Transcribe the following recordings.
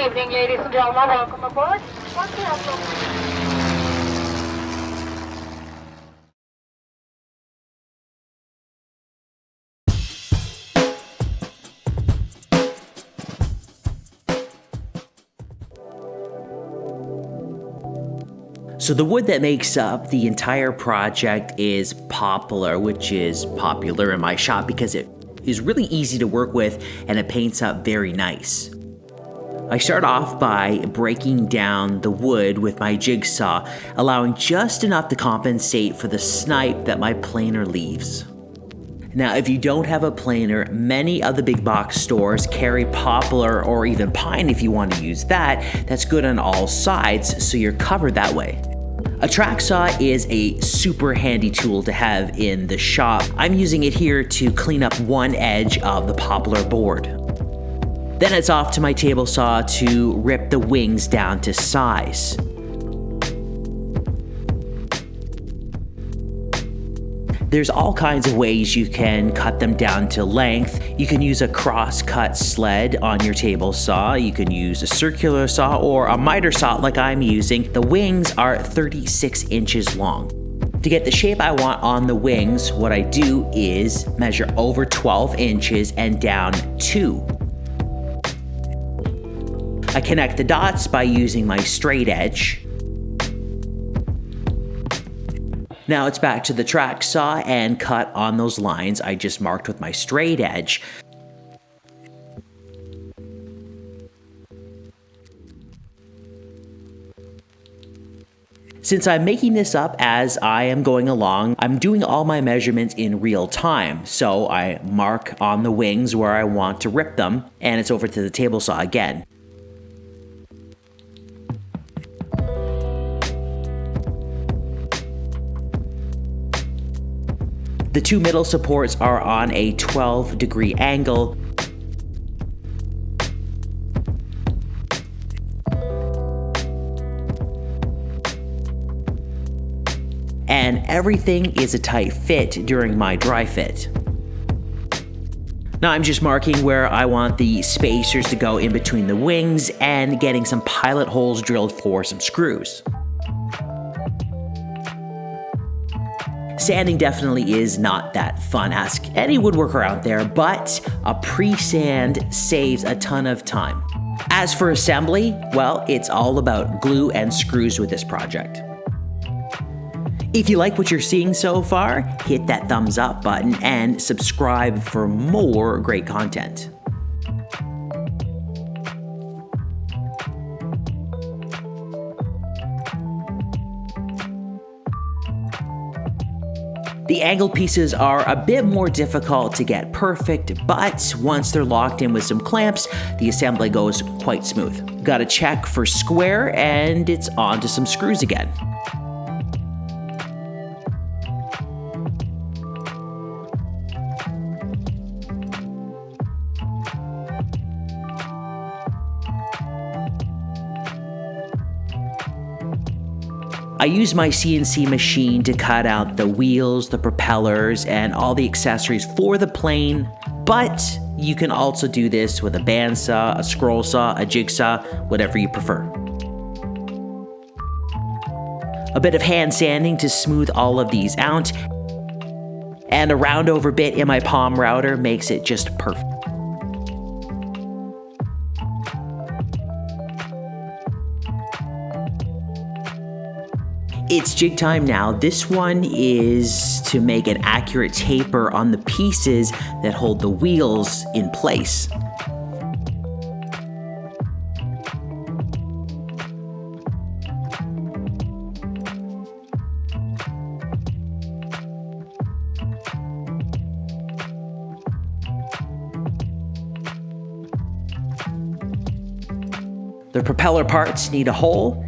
evening, ladies and gentlemen. Welcome aboard. What can I help you? So the wood that makes up the entire project is poplar, which is popular in my shop because it is really easy to work with and it paints up very nice. I start off by breaking down the wood with my jigsaw, allowing just enough to compensate for the snipe that my planer leaves. Now, if you don't have a planer, many of the big box stores carry poplar or even pine if you want to use that. That's good on all sides, so you're covered that way. A track saw is a super handy tool to have in the shop. I'm using it here to clean up one edge of the poplar board. Then it's off to my table saw to rip the wings down to size. There's all kinds of ways you can cut them down to length. You can use a cross-cut sled on your table saw. You can use a circular saw or a miter saw like I'm using. The wings are 36 inches long. To get the shape I want on the wings, what I do is measure over 12 inches and down 2. I connect the dots by using my straight edge. Now it's back to the track saw and cut on those lines I just marked with my straight edge. Since I'm making this up as I am going along, I'm doing all my measurements in real time. So I mark on the wings where I want to rip them, and it's over to the table saw again. The two middle supports are on a 12-degree angle. And everything is a tight fit during my dry fit. Now I'm just marking where I want the spacers to go in between the wings and getting some pilot holes drilled for some screws. Sanding definitely is not that fun. Ask any woodworker out there, but a pre-sand saves a ton of time. As for assembly, well, it's all about glue and screws with this project. If you like what you're seeing so far, hit that thumbs up button and subscribe for more great content. The angled pieces are a bit more difficult to get perfect, but once they're locked in with some clamps, the assembly goes quite smooth. Gotta check for square, and it's on to some screws again. I use my CNC machine to cut out the wheels, the propellers, and all the accessories for the plane, but you can also do this with a bandsaw, a scroll saw, a jigsaw, whatever you prefer. A bit of hand sanding to smooth all of these out, and a round over bit in my palm router makes it just perfect. It's jig time now. This one is to make an accurate taper on the pieces that hold the wheels in place. The propeller parts need a hole.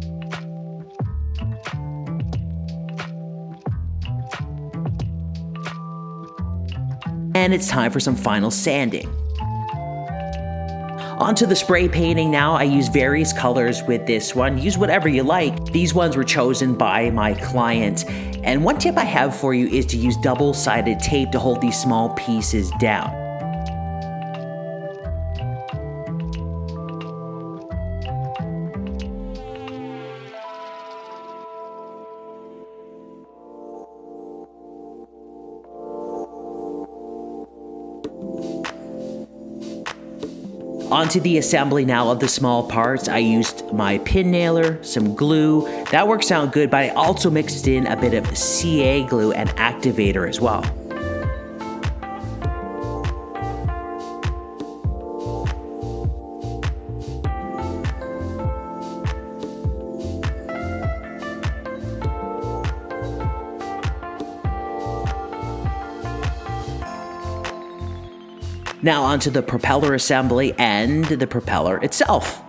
And it's time for some final sanding. Onto the spray painting now. I use various colors with this one. Use whatever you like. These ones were chosen by my client. And one tip I have for you is to use double-sided tape to hold these small pieces down. Onto the assembly now of the small parts. I used my pin nailer, some glue. That works out good, but I also mixed in a bit of CA glue and activator as well. Now onto the propeller assembly and the propeller itself.